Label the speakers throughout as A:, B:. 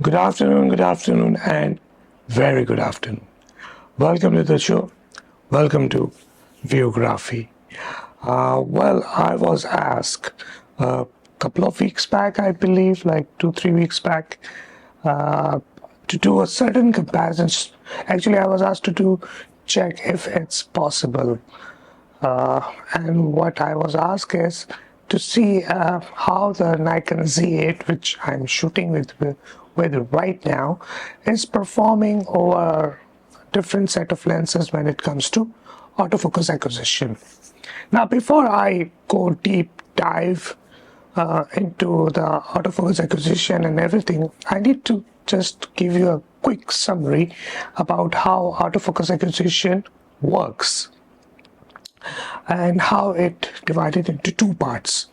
A: Good afternoon, and very good afternoon. Welcome to the show. Welcome to VUEGRAPHY. I was asked a couple of weeks back, I believe, like 2-3 weeks back, to do a certain comparison. Actually, I was asked to check if it's possible. And what I was asked is to see how the Nikon Z8, which I'm shooting with right now, is performing over different set of lenses when it comes to autofocus acquisition. Now, before I go deep dive into the autofocus acquisition and everything, I need to just give you a quick summary about how autofocus acquisition works and how it divided into two parts.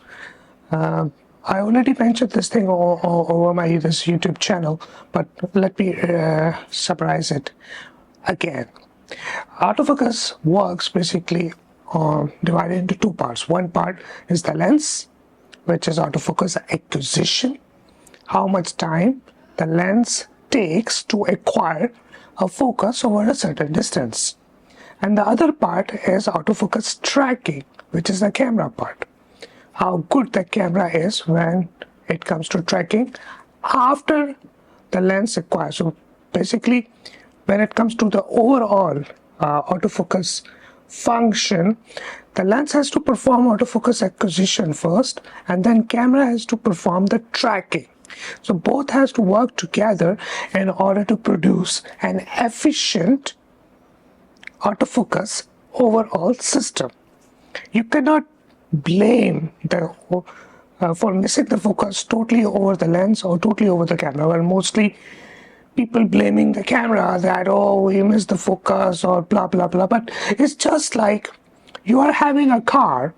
A: I already mentioned this thing over my this YouTube channel, but let me summarize it again. Autofocus works basically divided into two parts. One part is the lens, which is autofocus acquisition, how much time the lens takes to acquire a focus over a certain distance. And the other part is autofocus tracking, which is the camera part. How good the camera is when it comes to tracking after the lens acquires. So basically, when it comes to the overall autofocus function, the lens has to perform autofocus acquisition first, and then camera has to perform the tracking. So both has to work together in order to produce an efficient autofocus overall system. You cannot blame the for missing the focus totally over the lens or totally over the camera. Well, mostly people blaming the camera that, oh, we missed the focus or blah blah blah, but it's just like you are having a car,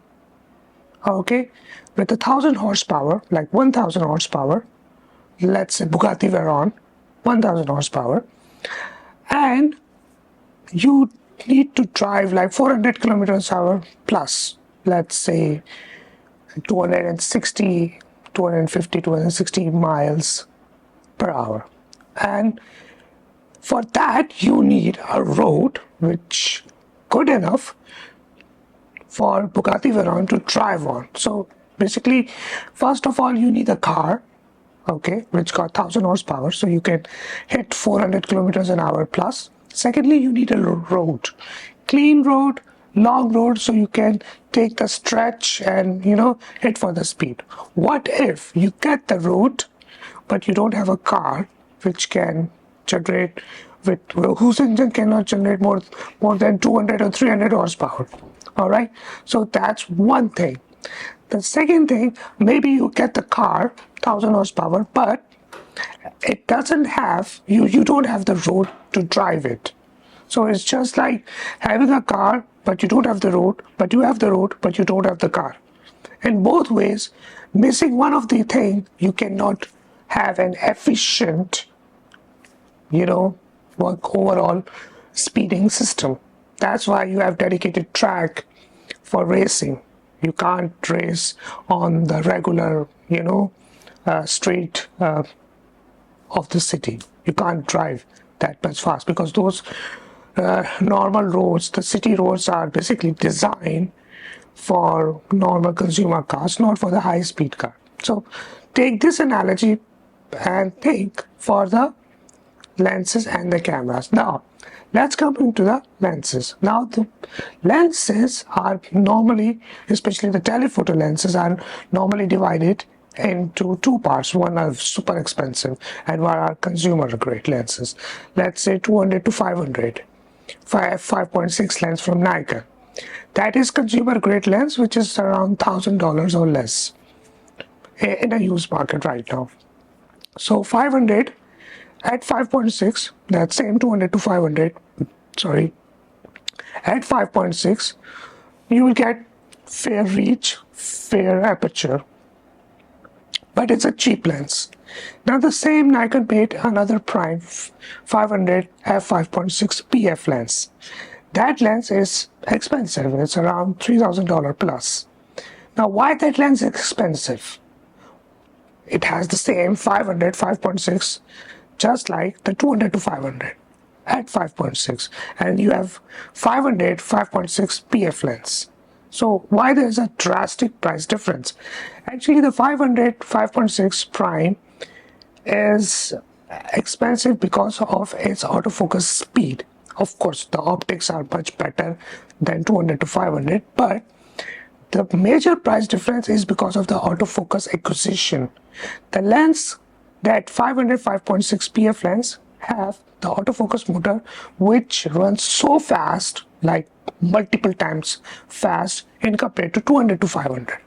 A: okay, with 1,000 horsepower, like 1,000 horsepower, let's say Bugatti Veyron, 1,000 horsepower, and you need to drive like 400 kilometers an hour plus, let's say 250, 260 miles per hour. And for that, you need a road which good enough for Bugatti Veyron to drive on. So basically, first of all, you need a car, okay, which got 1,000 horsepower, so you can hit 400 kilometers an hour plus. Secondly, you need a road, clean road, long road, so you can take the stretch and, hit for the speed. What if you get the road, but you don't have a car which can generate, whose engine cannot generate more than 200 or 300 horsepower? All right, so that's one thing. The second thing, maybe you get the car, 1,000 horsepower, but it doesn't have, you don't have the road to drive it. So it's just like having a car, but you don't have the road, but you have the road, but you don't have the car. In both ways, missing one of the things, you cannot have an efficient, work overall speeding system. That's why you have dedicated track for racing. You can't race on the regular, street of the city. You can't drive that much fast because those normal roads, the city roads, are basically designed for normal consumer cars, not for the high-speed car. So take this analogy and think for the lenses and the cameras. Now, let's come into the lenses. Now, the lenses are normally, especially the telephoto lenses, are normally divided into two parts. One are super expensive and one are consumer grade lenses. Let's say 200 to 500, 5.6 lens from Nikon. That is consumer grade lens, which is around $1,000 or less in a used market right now. So 500 at 5.6, that same 200 to 500, at 5.6, you will get fair reach, fair aperture, but it's a cheap lens. Now the same Nikon made another prime 500 f5.6 PF lens. That lens is expensive. It's around $3,000 plus. Now why that lens is expensive? it has the same 500 5.6, just like the 200 to 500 at 5.6, and you have 500 5.6 PF lens. So why there's a drastic price difference? Actually, the 500 5.6 prime is expensive because of its autofocus speed. Of course, the optics are much better than 200 to 500, but the major price difference is because of the autofocus acquisition. The lens, that 500 5.6 PF lens, have the autofocus motor which runs so fast, like multiple times fast in compared to 200 to 500.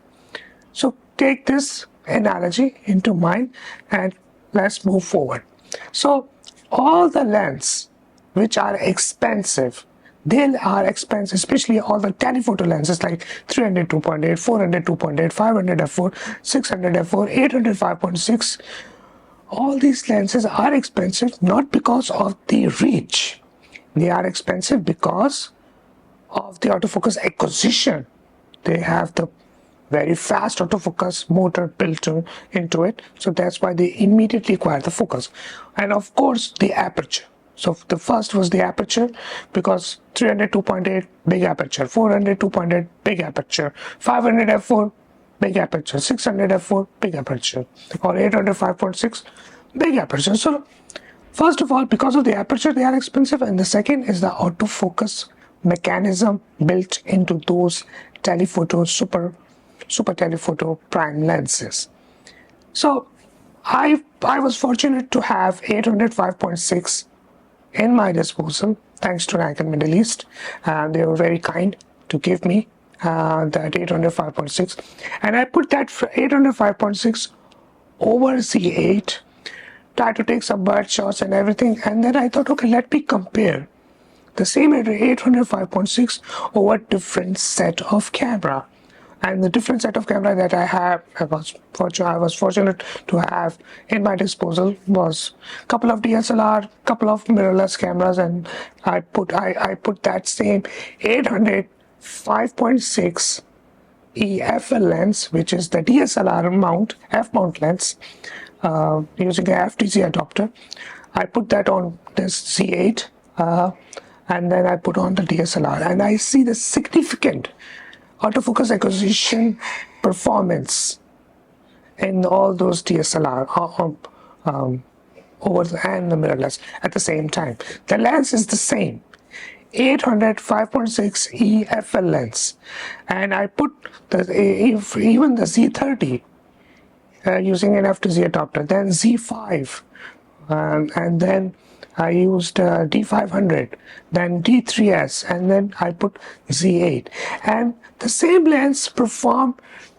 A: So take this analogy into mind and let's move forward. So all the lenses which are expensive, they are expensive, especially all the telephoto lenses like 300 2.8, 400 2.8, 500 f4, 600 f4, 800 5.6. All these lenses are expensive not because of the reach. They are expensive because of the autofocus acquisition. They have the very fast autofocus motor built into it, so that's why they immediately acquire the focus. And of course the aperture. So the first was the aperture, because 300 2.8 big aperture, 400 2.8 big aperture, 500 f4 big aperture, 600 f4 big aperture, or 800 5.6 big aperture. So first of all, because of the aperture, they are expensive, and the second is the autofocus mechanism built into those telephoto super telephoto prime lenses. So I was fortunate to have 800 5.6 in my disposal, thanks to Nikon Middle East. They were very kind to give me that 800 5.6, and I put that 800 5.6 over Z8, try to take some bird shots and everything, and then I thought, okay, let me compare the same 800 5.6 over different set of camera. And the different set of camera that I have, I was fortunate to have in my disposal was a couple of DSLR, couple of mirrorless cameras, and I put that same 800 5.6 EFL lens, which is the DSLR mount, F-mount lens, using a FTZ adapter. I put that on this Z8, and then I put on the DSLR, and I see the significant autofocus acquisition performance in all those DSLR over and the mirrorless at the same time. The lens is the same, 800 5.6 EFL lens, and I put even the Z30 using an F2Z adapter, then Z5, and then I used D500, then D3S, and then I put Z8, and the same lens performed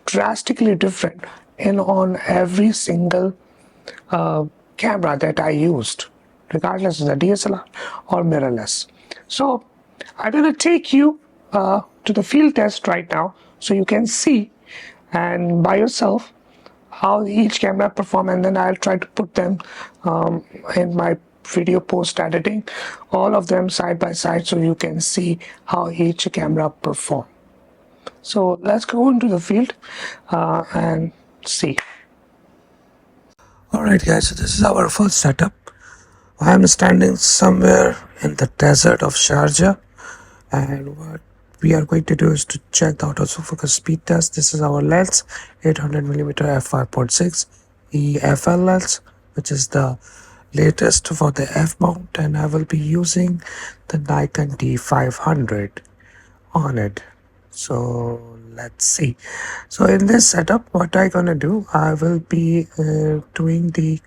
A: drastically different on every single camera that I used, regardless of the DSLR or mirrorless. So I'm going to take you to the field test right now, so you can see and by yourself how each camera perform, and then I'll try to put them in my video post editing, all of them side by side, so you can see how each camera perform. So let's go into the field and see. Alright guys, so this is our first setup. I am standing somewhere in the desert of Sharjah, and what we are going to do is to check the AutoFocus Speed Test. This is our lens, 800mm f5.6 EFL lens, which is the latest for the F mount, and I will be using the Nikon D500 on it. So let's see. So in this setup, what I'm gonna do, I will be doing the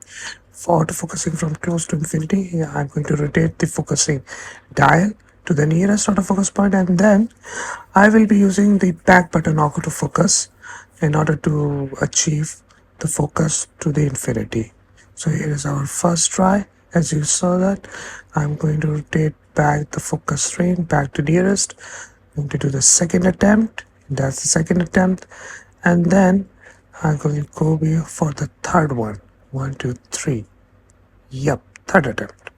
A: autofocusing from close to infinity. I'm going to rotate the focusing dial to the nearest autofocus point, and then I will be using the back button autofocus in order to achieve the focus to the infinity. So here is our first try. As you saw that, I'm going to rotate back the focus range back to nearest. I'm going to do the second attempt. That's the second attempt, and then I'm going to go for the third one. 1 2 3. Yep, third attempt.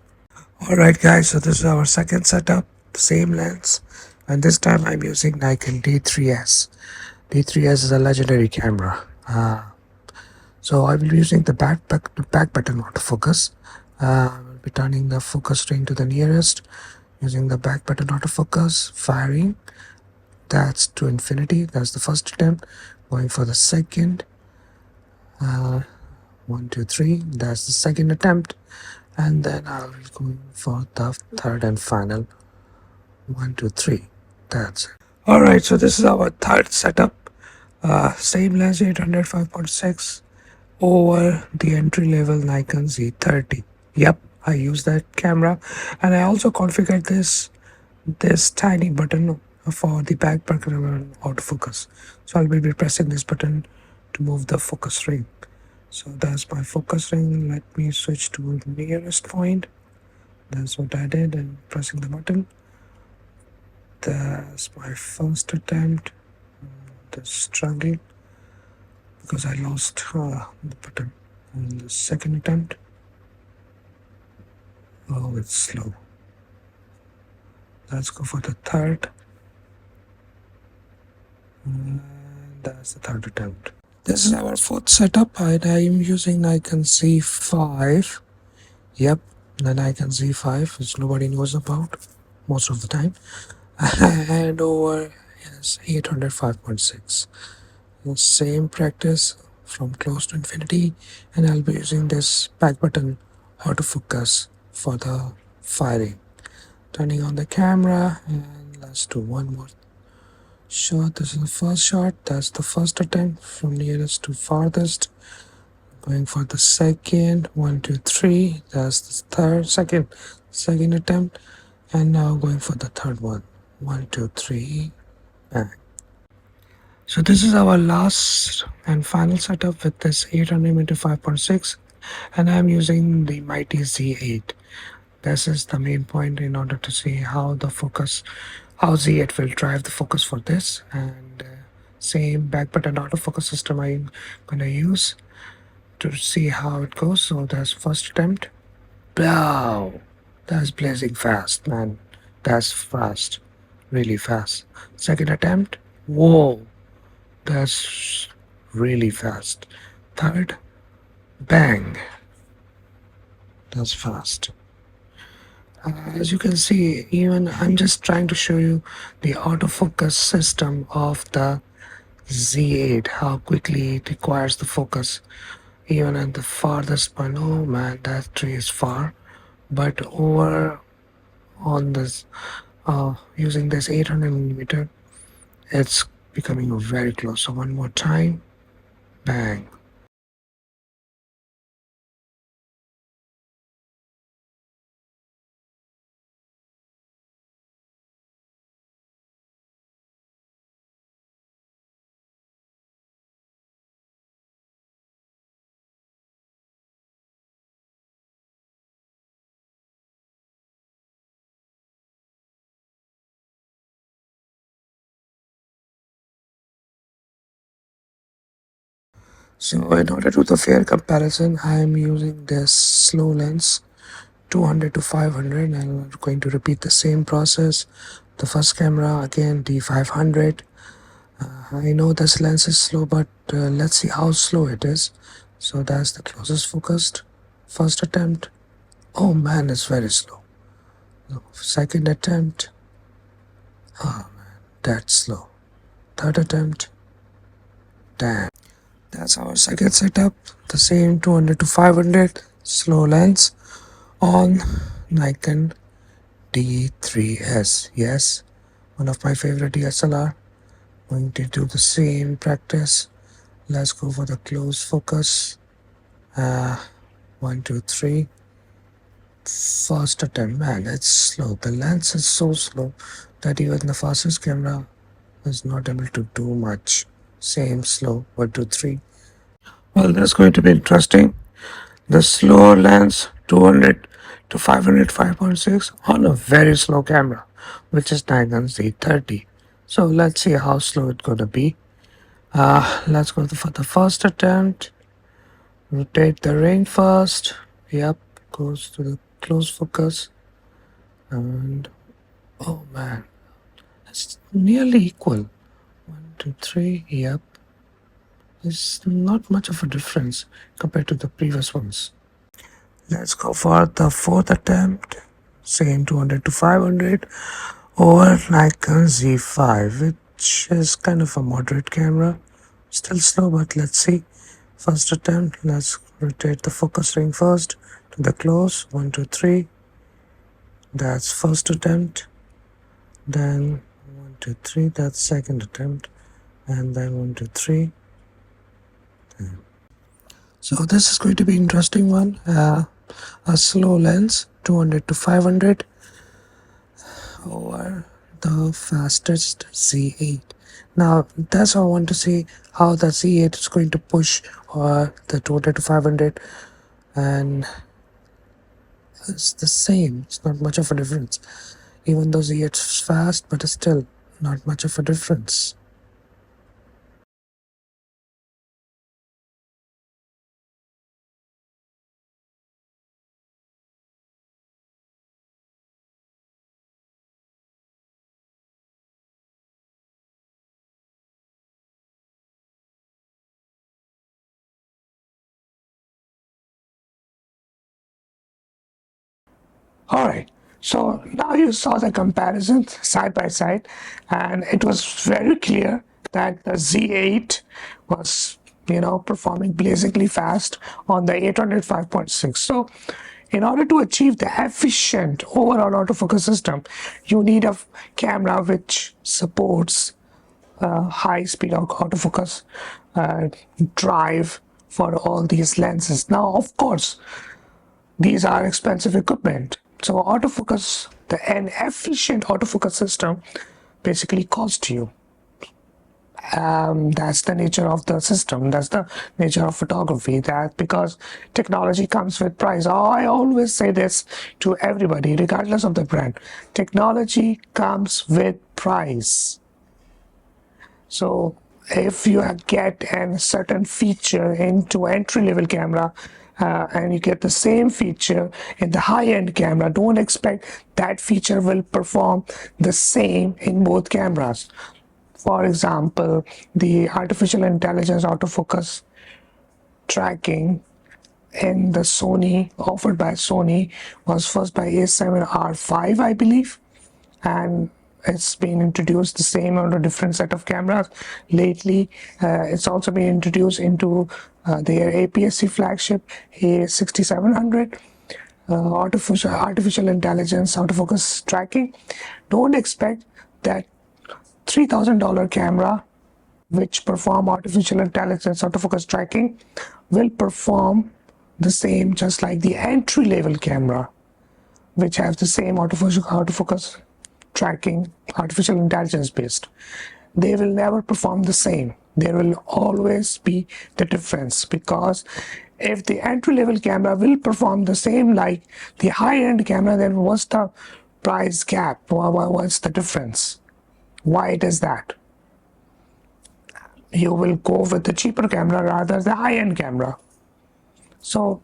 A: Alright guys, so this is our second setup, same lens, and this time I'm using Nikon D3S. D3S is a legendary camera. So I will be using the back button autofocus. I will be turning the focus ring to the nearest, using the back button autofocus, firing. That's to infinity. That's the first attempt. Going for the second. 1, 2, 3. That's the second attempt. And then I'll be going for the third and final. 1, 2, 3. That's it. Alright, so this is our third setup. Same lens 800 5.6 over the entry level Nikon Z30. Yep, I use that camera, and I also configured this tiny button for the back button autofocus. So I'll be pressing this button to move the focus ring. So that's my focus ring. Let me switch to the nearest point. That's what I did, and pressing the button. That's my first attempt. The struggling because I lost the button. And the second attempt. Oh, it's slow. Let's go for the third. And that's the third attempt. This is our fourth setup, and I am using Nikon Z5. Yep, the Nikon Z5, which nobody knows about most of the time. And over is 800 5.6. The same practice from close to infinity, and I'll be using this back button autofocus for the firing. Turning on the camera, and let's do one more shot. This is the first shot. That's the first attempt from nearest to farthest. Going for the second. 1, 2, 3. That's the second attempt. And now going for the third one. 1, 2, 3. Bang. So this is our last and final setup with this 800 x 5.6, and I'm using the mighty Z8. This is the main point in order to see how how Z8 will drive the focus for this, and same back button autofocus system I'm gonna use to see how it goes. So that's first attempt. Wow, that's blazing fast, man. That's fast, really fast. Second attempt. Whoa, that's really fast. Third, bang. That's fast. As you can see, even I'm just trying to show you the autofocus system of the Z8, how quickly it requires the focus. Even at the farthest point, oh man, that tree is far. But over on this, using this 800mm, it's becoming very close. So one more time, bang. So in order to do the fair comparison, I am using this slow lens 200 to 500, and I'm going to repeat the same process. The first camera again D500. I know this lens is slow, but let's see how slow it is. So that's the closest focused. First attempt. Oh man, it's very slow. No, second attempt. Oh man, that's slow. Third attempt. Damn. That's our second setup. The same 200 to 500 slow lens on Nikon D3S. Yes, one of my favorite DSLR. Going to do the same practice. Let's go for the close focus. 1, 2, 3. First attempt. Man, it's slow. The lens is so slow that even the fastest camera is not able to do much. Same slow. 1, 2, 3. Well, that's going to be interesting. The slower lens 200 to 500 5.6 on a very slow camera, which is Nikon Z30. So let's see how slow it's gonna be. Let's go for the first attempt. Rotate the ring first. Yep, goes to the close focus. And oh man, it's nearly equal. 1, 2, 3. Yep. It's not much of a difference compared to the previous ones. Let's go for the fourth attempt. Same 200 to 500 or Nikon Z5, which is kind of a moderate camera. Still slow, but let's see. First attempt, let's rotate the focus ring first to the close. 1, 2, 3. That's first attempt. Then 1, 2, 3. That's second attempt. And then 1, 2, 3. So this is going to be interesting one. A slow lens, 200 to 500 over the fastest Z8. Now that's how I want to see how the Z8 is going to push the 200 to 500, and it's the same. It's not much of a difference. Even though Z8 is fast, but it's still not much of a difference. All right. So now you saw the comparison side by side, and it was very clear that the Z8 was, performing blazingly fast on the 800 5.6. So in order to achieve the efficient overall autofocus system, you need a camera which supports high speed autofocus drive for all these lenses. Now, of course, these are expensive equipment. So autofocus, an efficient autofocus system basically costs you. That's the nature of the system. That's the nature of photography. That because technology comes with price. I always say this to everybody, regardless of the brand. Technology comes with price. So if you get a certain feature into entry-level camera and you get the same feature in the high-end camera, don't expect that feature will perform the same in both cameras. For example, the artificial intelligence autofocus tracking in the Sony, offered by Sony, was first by A7R5, I believe, and it's been introduced the same on a different set of cameras lately. It's also been introduced into their APS-C flagship A6700 artificial intelligence autofocus tracking. Don't expect that $3,000 camera which perform artificial intelligence autofocus tracking will perform the same just like the entry level camera which has the same autofocus tracking, artificial intelligence based. They will never perform the same. There will always be the difference, because if the entry level camera will perform the same like the high end camera, then what's the price gap? What's the difference? Why it is that? You will go with the cheaper camera rather than the high end camera. So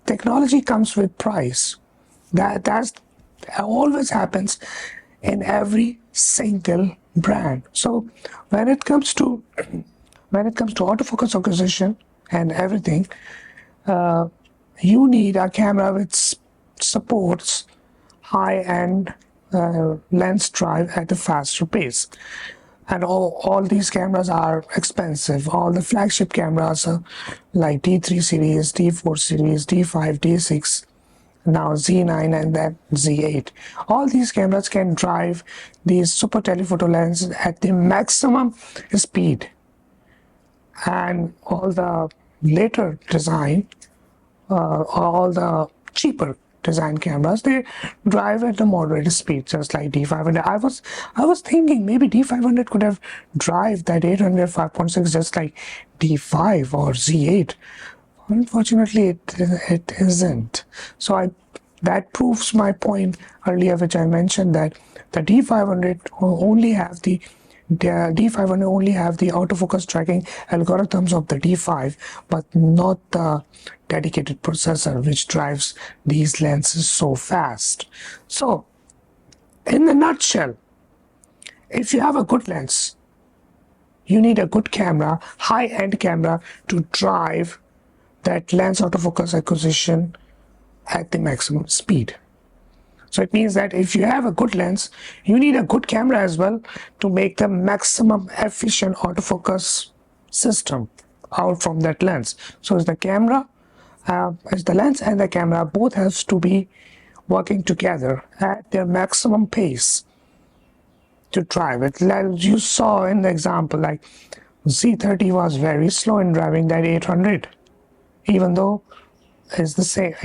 A: technology comes with price. That's always happens in every single brand. So when it comes to autofocus acquisition and everything, you need a camera which supports high-end lens drive at a faster pace. And all these cameras are expensive. All the flagship cameras like D3 series, D4 series, D5, D6, now Z9 and then Z8. All these cameras can drive these super telephoto lenses at the maximum speed. And all the later design, all the cheaper design cameras, they drive at a moderate speed, just like D500. I was thinking maybe D500 could have drive that 800 5.6 just like D5 or Z8. Unfortunately, it isn't. So that proves my point earlier, which I mentioned, that the D500 only have the D500 only have the autofocus tracking algorithms of the D5, but not the dedicated processor which drives these lenses so fast. So, in a nutshell, if you have a good lens, you need a good camera, high-end camera, to drive that lens autofocus acquisition at the maximum speed. So it means that if you have a good lens, you need a good camera as well to make the maximum efficient autofocus system out from that lens. So it's the camera, it's the lens and the camera both has to be working together at their maximum pace to drive it. Like you saw in the example, like Z30 was very slow in driving that 800, even though it's the same.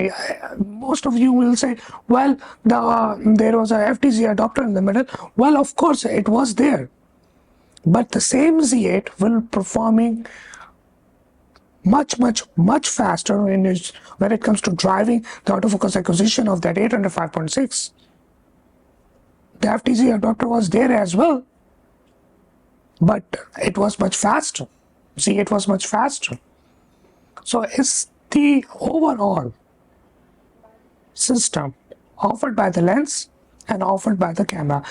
A: Most of you will say, well, there was a FTZ adapter in the middle. Well, of course it was there, but the same Z8 will performing much faster when it comes to driving the autofocus acquisition of that 800 5.6. The FTZ adapter was there as well, but it was much faster. Z8 was much faster. So it's the overall system offered by the lens and offered by the camera.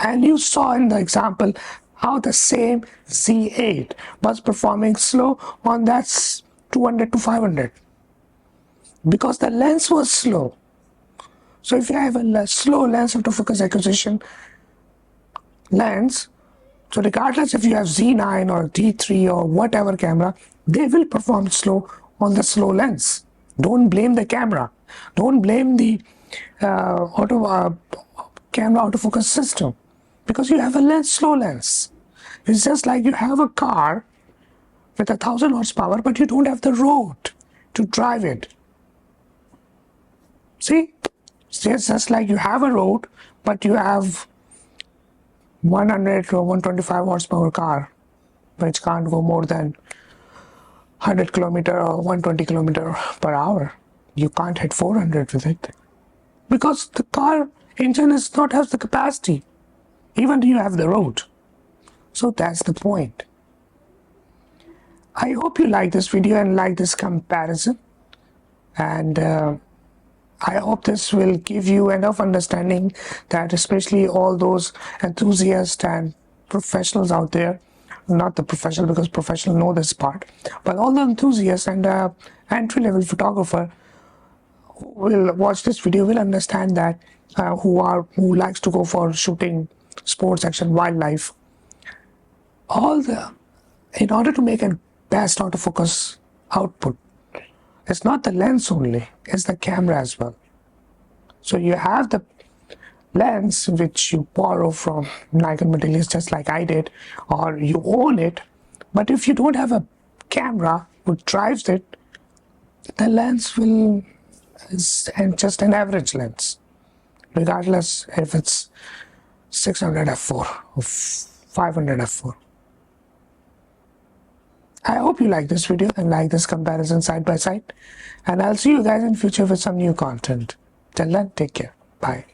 A: And you saw in the example how the same Z8 was performing slow on that 200 to 500 because the lens was slow. So if you have a slow lens autofocus acquisition lens, so regardless if you have Z9 or D3 or whatever camera, they will perform slow on the slow lens. Don't blame the camera. Don't blame the camera autofocus system, because you have a slow lens. It's just like you have a car with 1,000 horsepower, but you don't have the road to drive it. See, it's just like you have a road, but you have 100 or 125 horsepower car, which can't go more than 100 kilometer or 120 kilometer per hour. You can't hit 400 with it because the car engine does not have the capacity, even though you have the road. So that's the point. I hope you like this video and like this comparison, and I hope this will give you enough understanding that especially all those enthusiasts and professionals out there, not the professional because professionals know this part, but all the enthusiasts and entry-level photographer who will watch this video will understand that who likes to go for shooting sports action, wildlife, in order to make a best autofocus output, it's not the lens only, it's the camera as well. So you have the lens which you borrow from Nikon Middle East, just like I did, or you own it, but if you don't have a camera which drives it, the lens is just an average lens, regardless if it's 600 f4 or 500 f4. I hope you like this video and like this comparison side by side, and I'll see you guys in future with some new content. Till then, take care. Bye.